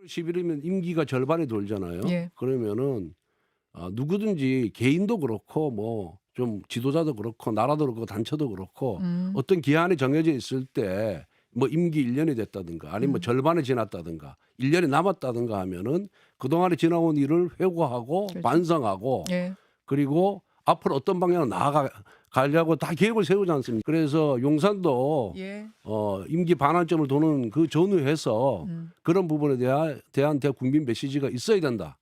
10일이면 임기가 절반이 돌잖아요. 예. 그러면은 누구든지 개인도 그렇고 뭐 좀 지도자도 그렇고 나라도 그렇고 단체도 그렇고 어떤 기한이 정해져 있을 때 뭐 임기 1년이 됐다든가 아니면 뭐 절반이 지났다든가 1년이 남았다든가 하면은 그동안에 지나온 일을 회고하고 그렇죠. 반성하고 예. 그리고 앞으로 어떤 방향으로 나아가려고 다 계획을 세우지 않습니까? 그래서 용산도 예. 임기 반환점을 도는 그 전후해서 그런 부분에 대한 국민 메시지가 있어야 된다.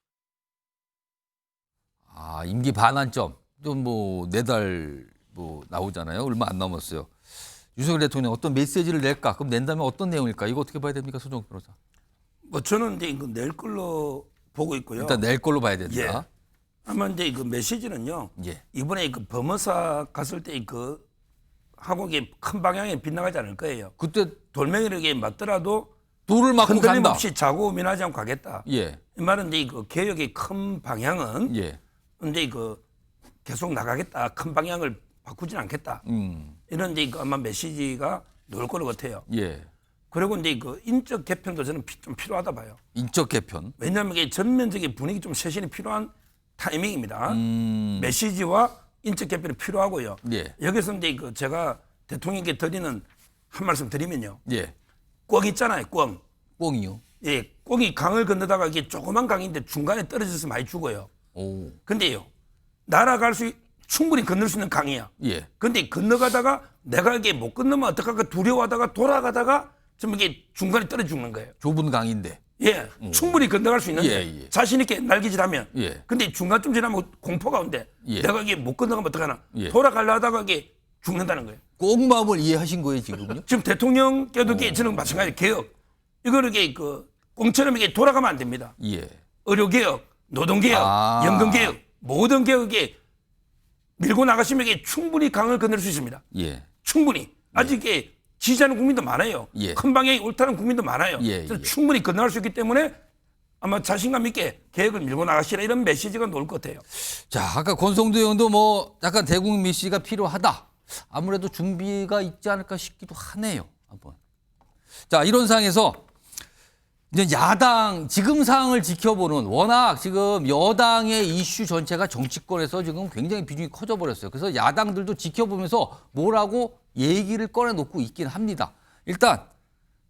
아, 임기 반환점. 좀 뭐 4달 뭐 나오잖아요. 얼마 안 남았어요. 윤석열 대통령 어떤 메시지를 낼까? 그럼 낸다면 어떤 내용일까? 이거 어떻게 봐야 됩니까? 소정 변호사. 뭐 저는 이제 이거 낼 걸로 보고 있고요. 일단 낼 걸로 봐야 된다. 예. 아마 이제 그 메시지는요. 예. 이번에 그 범어사 갔을 때 그 하고 이게 큰 방향에 빗나가지 않을 거예요. 그때 돌멩이를 맞더라도 돌을 맞고 흔들림 간다. 없이 자고 민하지 않고 가겠다. 예. 이 말은 이제 그 개혁의 큰 방향은 예. 이제 그 계속 나가겠다. 큰 방향을 바꾸진 않겠다. 이런 이제 그 아마 메시지가 나올 거로 같아요. 예. 그리고 이제 그 인적 개편도 저는 좀 필요하다 봐요. 인적 개편. 왜냐하면 이게 전면적인 분위기 좀 쇄신이 필요한 타이밍입니다. 메시지와 인적 개편이 필요하고요. 예. 여기서 이제 그 제가 대통령께 드리는 한 말씀 드리면요. 예. 꽝 있잖아요, 꽝. 꽁이요. 예, 꽝이 강을 건너다가 이게 조그만 강인데 중간에 떨어져서 많이 죽어요. 오. 근데요, 날아갈 수 충분히 건널 수 있는 강이야. 예. 근데 건너가다가 내가 이게 못 건너면 어떡할까 두려워하다가 돌아가다가 좀 이게 중간에 떨어져 죽는 거예요. 좁은 강인데. 예, 충분히 건너갈 수 있는데 예, 예. 자신 있게 날개짓하면. 예. 근데 중간쯤 지나면 공포가 온대. 예. 내가 이게 못 건너가면 어떡하나. 예. 돌아가려 하다가 이게 죽는다는 거예요. 꽁 마음을 이해하신 거예요, 지금요? 지금 대통령께도 이게 저는 마찬가지 개혁. 이거는 이게 그 꽁처럼 이게 돌아가면 안 됩니다. 예. 의료개혁, 노동개혁, 아. 연금개혁, 모든 개혁에 밀고 나가시면 이게 충분히 강을 건널 수 있습니다. 예. 충분히. 아직 이게 지지하는 국민도 많아요. 예. 큰 방향이 옳다는 국민도 많아요. 예, 그래서 예. 충분히 건너갈 수 있기 때문에 아마 자신감 있게 계획을 밀고 나가시라 이런 메시지가 나올 것 같아요. 자, 아까 권성도 의원도 뭐 약간 대국민 메시지가 필요하다. 아무래도 준비가 있지 않을까 싶기도 하네요. 한번. 자, 이런 상황에서 이제 야당 지금 상황을 지켜보는 워낙 지금 여당의 이슈 전체가 정치권에서 지금 굉장히 비중이 커져 버렸어요. 그래서 야당들도 지켜보면서 뭐라고 얘기를 꺼내놓고 있긴 합니다. 일단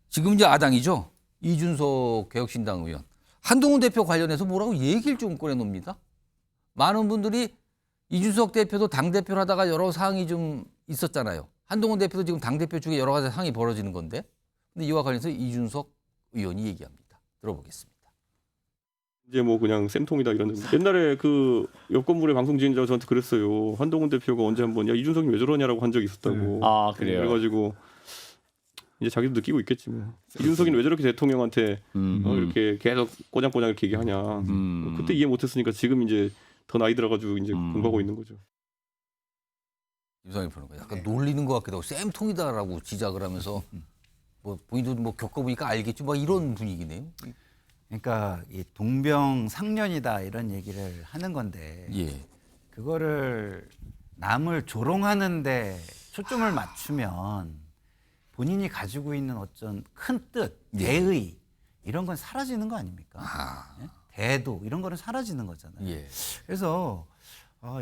지금 이제 야당이죠. 이준석 개혁신당 의원. 한동훈 대표 관련해서 뭐라고 얘기를 좀 꺼내놓습니다. 많은 분들이 이준석 대표도 당대표를 하다가 여러 상황이 좀 있었잖아요. 한동훈 대표도 지금 당대표 중에 여러 가지 상황이 벌어지는 건데. 근데 이와 관련해서 이준석 의원이 얘기합니다. 들어보겠습니다. 이제 뭐 그냥 쌤통이다 이런. 옛날에 그 옆 건물의 방송 진행자가 저한테 그랬어요. 한동훈 대표가 언제 한번 야 이준석이 왜 저러냐라고 한 적이 있었다고. 아, 그래요? 그래가지고 이제 자기도 느끼고 있겠지 뭐. 이준석이는 왜 저렇게 대통령한테 이렇게 계속 꼬장꼬장 이렇게 얘기하냐. 그때 이해 못했으니까 지금 이제 더 나이 들어가지고 이제 공부하고 있는 거죠. 윤석열 평론가 약간 놀리는 것 같기도 하고 쌤통이다라고 지적을 하면서 뭐 본인도 뭐 겪어보니까 알겠지 뭐 이런 분위기네요. 그러니까 이 동병상련이다 이런 얘기를 하는 건데 예. 그거를 남을 조롱하는데 초점을 맞추면 본인이 가지고 있는 어떤 큰 뜻, 예. 대의 이런 건 사라지는 거 아닙니까? 아. 예? 대도 이런 거는 사라지는 거잖아요. 예. 그래서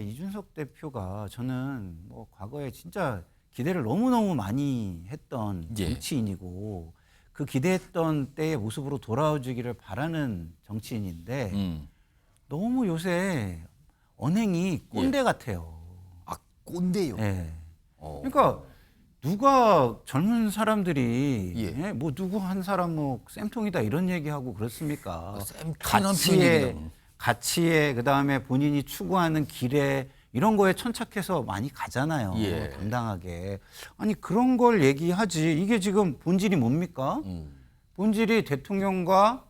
이준석 대표가 저는 뭐 과거에 진짜 기대를 너무너무 많이 했던 예. 정치인이고 그 기대했던 때의 모습으로 돌아오기를 바라는 정치인인데 너무 요새 언행이 꼰대 같아요. 아, 꼰대요. 예. 어. 그러니까 누가 젊은 사람들이 예. 예? 뭐 누구 한 사람 뭐 쌤통이다 이런 얘기하고 그렇습니까? 쌤통이란 표현이 가치에 그다음에 본인이 추구하는 길에 이런 거에 천착해서 많이 가잖아요. 예. 당당하게. 아니 그런 걸 얘기하지. 이게 지금 본질이 뭡니까? 본질이 대통령과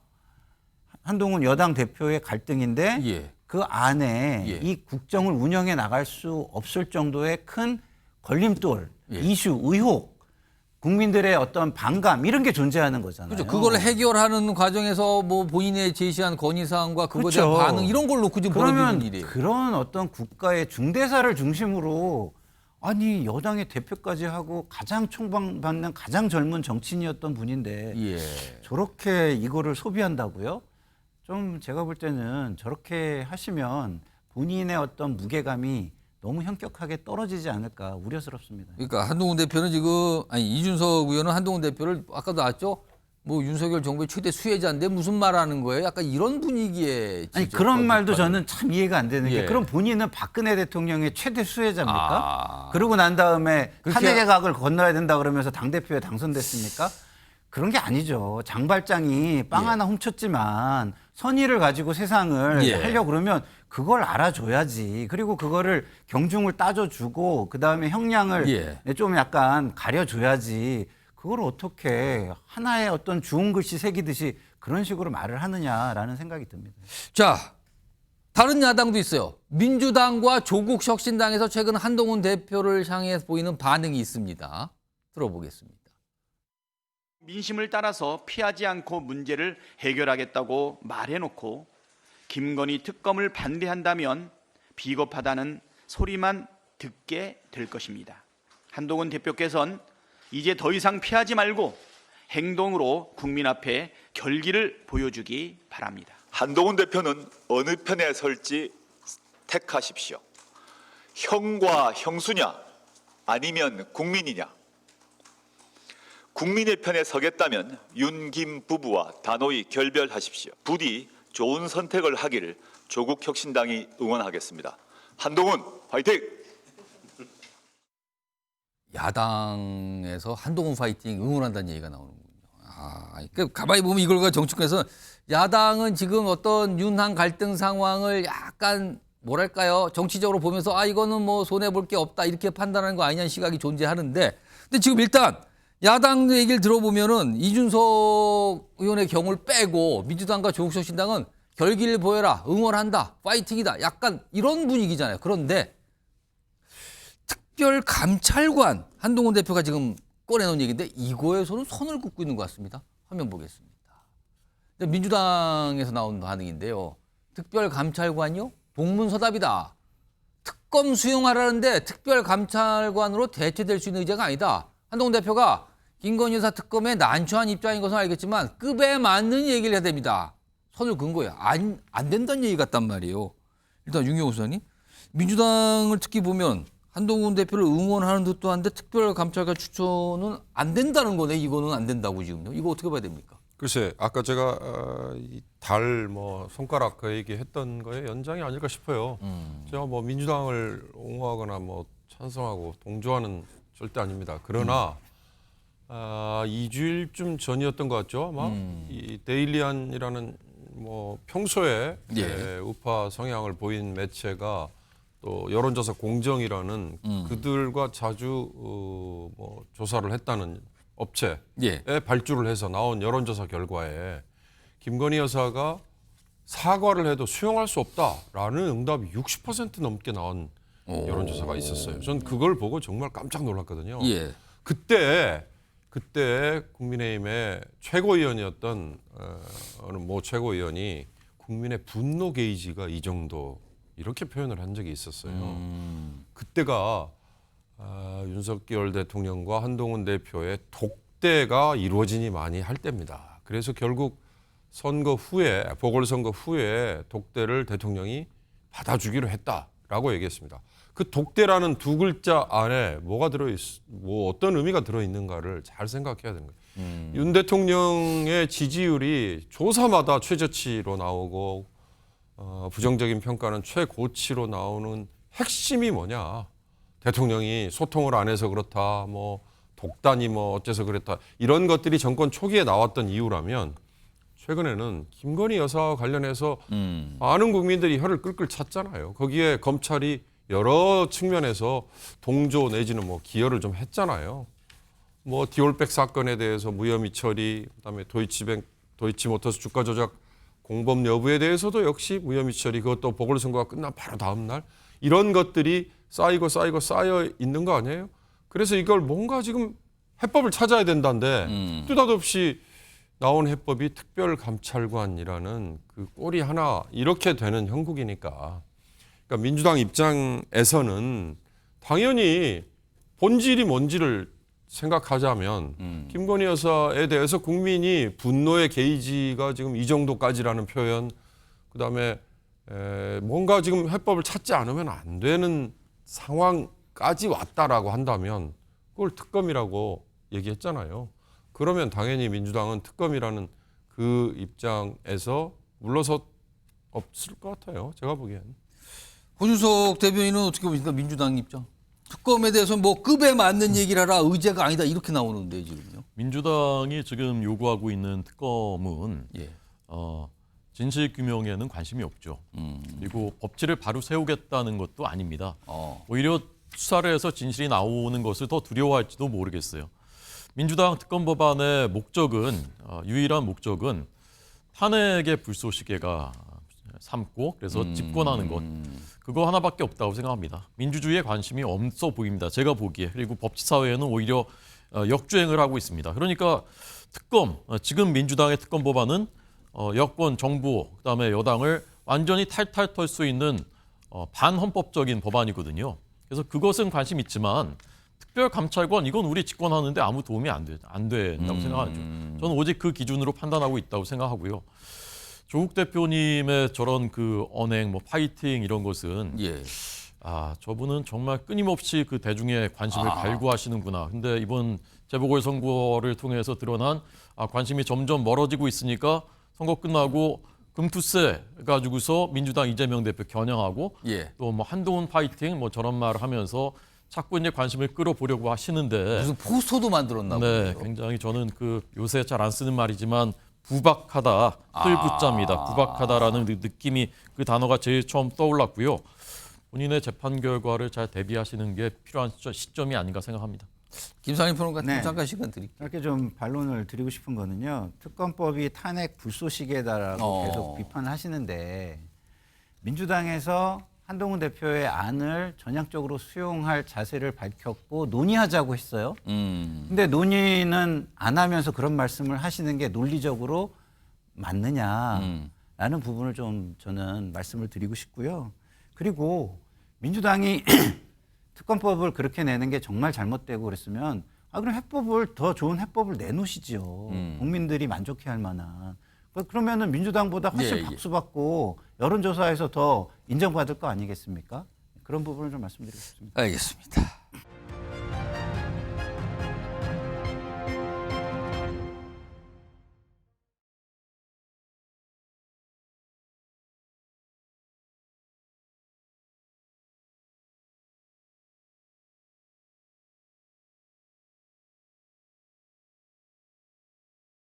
한동훈 여당 대표의 갈등인데 예. 그 안에 예. 이 국정을 운영해 나갈 수 없을 정도의 큰 걸림돌, 예. 이슈, 의혹, 국민들의 어떤 반감 이런 게 존재하는 거잖아요. 그렇죠. 그거를 해결하는 과정에서 뭐 본인의 제시한 건의사항과 그거에 대한 그렇죠. 반응 이런 걸 놓고 지금 그러면 벌어지는 일이에요. 그런 어떤 국가의 중대사를 중심으로 아니 여당의 대표까지 하고 가장 총방받는 가장 젊은 정치인이었던 분인데 예. 저렇게 이거를 소비한다고요? 좀 제가 볼 때는 저렇게 하시면 본인의 어떤 무게감이 너무 현격하게 떨어지지 않을까 우려스럽습니다. 그러니까 한동훈 대표는 지금 이준석 의원은 한동훈 대표를 아까도 나왔죠. 뭐 윤석열 정부의 최대 수혜자인데 무슨 말하는 거예요? 약간 이런 분위기에 아니 그런 말도 저는 참 이해가 안 되는 게 예. 그럼 본인은 박근혜 대통령의 최대 수혜자입니까? 아. 그러고 난 다음에 그렇게- 탄핵의 각을 건너야 된다 그러면서 당대표에 당선됐습니까? 그런 게 아니죠. 장발장이 빵 예. 하나 훔쳤지만 선의를 가지고 세상을 예. 하려고 그러면 그걸 알아줘야지. 그리고 그거를 경중을 따져주고 그다음에 형량을 예. 좀 약간 가려줘야지. 그걸 어떻게 하나의 어떤 주운 글씨 새기듯이 그런 식으로 말을 하느냐라는 생각이 듭니다. 자, 다른 야당도 있어요. 민주당과 조국 혁신당에서 최근 한동훈 대표를 향해 보이는 반응이 있습니다. 들어보겠습니다. 민심을 따라서 피하지 않고 문제를 해결하겠다고 말해놓고 김건희 특검을 반대한다면 비겁하다는 소리만 듣게 될 것입니다. 한동훈 대표께서는 이제 더 이상 피하지 말고 행동으로 국민 앞에 결기를 보여주기 바랍니다. 한동훈 대표는 어느 편에 설지 택하십시오. 형과 형수냐 아니면 국민이냐. 국민의 편에 서겠다면 윤김 부부와 단호히 결별하십시오. 부디 좋은 선택을 하기를 조국 혁신당이 응원하겠습니다. 한동훈 화이팅! 야당에서 한동훈 파이팅 응원한다는 얘기가 나오는군요. 그러니까 가만히 보면 이걸 정치권에서 야당은 지금 어떤 윤한 갈등 상황을 약간 뭐랄까요 정치적으로 보면서 이거는 뭐 손해 볼 게 없다 이렇게 판단하는 거 아니냐는 시각이 존재하는데, 근데 지금 일단 야당 얘기를 들어보면은 이준석 의원의 경우를 빼고 민주당과 조국 혁신당은 결기를 보여라, 응원한다, 파이팅이다, 약간 이런 분위기잖아요. 그런데 특별감찰관 한동훈 대표가 지금 꺼내놓은 얘기인데 이거에서는 선을 긋고 있는 것 같습니다. 화면 보겠습니다. 민주당에서 나온 반응인데요. 특별감찰관이요? 동문서답이다. 특검 수용하라는데 특별감찰관으로 대체될 수 있는 의제가 아니다. 한동훈 대표가 김건희 여사 특검에 난처한 입장인 것은 알겠지만 급에 맞는 얘기를 해야 됩니다. 선을 긋은 거예요. 안 된다는 얘기 같단 말이에요. 일단 윤경호 수사님, 민주당을 특히 보면 한동훈 대표를 응원하는 듯도 한데 특별감찰관 추천은 안 된다는 거네. 이거는 안 된다고 지금요. 이거 어떻게 봐야 됩니까? 글쎄, 아까 제가 달 손가락 그 얘기했던 거에 연장이 아닐까 싶어요. 제가 뭐 민주당을 옹호하거나 뭐 찬성하고 동조하는 절대 아닙니다. 그러나 2주일쯤 전이었던 것 같죠. 아마 이 데일리안이라는 뭐 평소에 예. 우파 성향을 보인 매체가 또 여론조사 공정이라는 그들과 자주 뭐 조사를 했다는 업체에 예. 발주를 해서 나온 여론조사 결과에 김건희 여사가 사과를 해도 수용할 수 없다라는 응답이 60% 넘게 나온 여론조사가 있었어요. 전 그걸 보고 정말 깜짝 놀랐거든요. 예. 그때 국민의힘의 최고위원이었던 어느 모 최고위원이 국민의 분노 게이지가 이 정도 이렇게 표현을 한 적이 있었어요. 그때가 윤석열 대통령과 한동훈 대표의 독대가 이루어지니 많이 할 때입니다. 그래서 결국 선거 후에 보궐선거 후에 독대를 대통령이 받아주기로 했다라고 얘기했습니다. 그 독대라는 두 글자 안에 뭐가 뭐 어떤 의미가 들어있는가를 잘 생각해야 되는 거예요. 윤 대통령의 지지율이 조사마다 최저치로 나오고 부정적인 평가는 최고치로 나오는 핵심이 뭐냐? 대통령이 소통을 안 해서 그렇다, 뭐 독단이 뭐 어째서 그랬다 이런 것들이 정권 초기에 나왔던 이유라면 최근에는 김건희 여사와 관련해서 많은 국민들이 혀를 끌끌 찼잖아요. 거기에 검찰이 여러 측면에서 동조 내지는 뭐 기여를 좀 했잖아요. 뭐 디올백 사건에 대해서 무혐의 처리, 그다음에 도이치모터스 주가 조작 공범 여부에 대해서도 역시 무혐의 처리, 그것도 보궐선거가 끝난 바로 다음 날 이런 것들이 쌓이고 쌓여 있는 거 아니에요? 그래서 이걸 뭔가 지금 해법을 찾아야 된다는데 느닷없이 나온 해법이 특별감찰관이라는 그 꼴이 하나 이렇게 되는 형국이니까, 그러니까 민주당 입장에서는 당연히 본질이 뭔지를 생각하자면 김건희 여사에 대해서 국민이 분노의 게이지가 지금 이 정도까지라는 표현, 그다음에 뭔가 지금 해법을 찾지 않으면 안 되는 상황까지 왔다라고 한다면 그걸 특검이라고 얘기했잖아요. 그러면 당연히 민주당은 특검이라는 그 입장에서 물러서 없을 것 같아요. 제가 보기엔. 고준석 대변인은 어떻게 보십니까? 민주당 입장. 특검에 대해서 뭐 급에 맞는 얘기를 하라, 의제가 아니다 이렇게 나오는데 지금요. 민주당이 지금 요구하고 있는 특검은 예. 진실 규명에는 관심이 없죠. 그리고 법치를 바로 세우겠다는 것도 아닙니다. 오히려 수사를 해서 진실이 나오는 것을 더 두려워할지도 모르겠어요. 민주당 특검 법안의 목적은 유일한 목적은 탄핵의 불쏘시개가 삼고 그래서 집권하는 것, 그거 하나밖에 없다고 생각합니다. 민주주의에 관심이 없어 보입니다. 제가 보기에. 그리고 법치사회에는 오히려 역주행을 하고 있습니다. 그러니까 특검, 지금 민주당의 특검 법안은 여권, 정부, 그다음에 여당을 완전히 탈탈 털 수 있는 반헌법적인 법안이거든요. 그래서 그것은 관심 있지만 특별감찰관 이건 우리 집권하는데 아무 도움이 안 된다고 생각하죠. 저는 오직 그 기준으로 판단하고 있다고 생각하고요. 조국 대표님의 저런 그 언행, 뭐 파이팅 이런 것은 예. 저분은 정말 끊임없이 그 대중의 관심을 갈구하시는구나. 근데 이번 재보궐선거를 통해서 드러난 관심이 점점 멀어지고 있으니까 선거 끝나고 금투세 가지고서 민주당 이재명 대표 겨냥하고 예. 또 뭐 한동훈 파이팅 뭐 저런 말을 하면서 자꾸 이제 관심을 끌어보려고 하시는데 무슨 포스터도 만들었나 네, 보네요. 굉장히 저는 그 요새 잘 안 쓰는 말이지만 부박하다, 풀붙자입니다. 부박하다라는 느낌이 그 단어가 제일 처음 떠올랐고요. 본인의 재판 결과를 잘 대비하시는 게 필요한 시점이 아닌가 생각합니다. 김상일 평론가님 네. 잠깐 시간 드릴게요. 이렇게 좀 반론을 드리고 싶은 거는요. 특검법이 탄핵 불쏘시개다라고 계속 비판을 하시는데 민주당에서 한동훈 대표의 안을 전향적으로 수용할 자세를 밝혔고 논의하자고 했어요. 근데 논의는 안 하면서 그런 말씀을 하시는 게 논리적으로 맞느냐라는 부분을 좀 저는 말씀을 드리고 싶고요. 그리고 민주당이 특검법을 그렇게 내는 게 정말 잘못되고 그랬으면 그럼 해법을 더 좋은 해법을 내놓으시죠. 국민들이 만족해할 만한. 그러면은 민주당보다 훨씬 예, 예. 박수받고 여론조사에서 더 인정받을 거 아니겠습니까? 그런 부분을 좀 말씀드리고 싶습니다. 알겠습니다.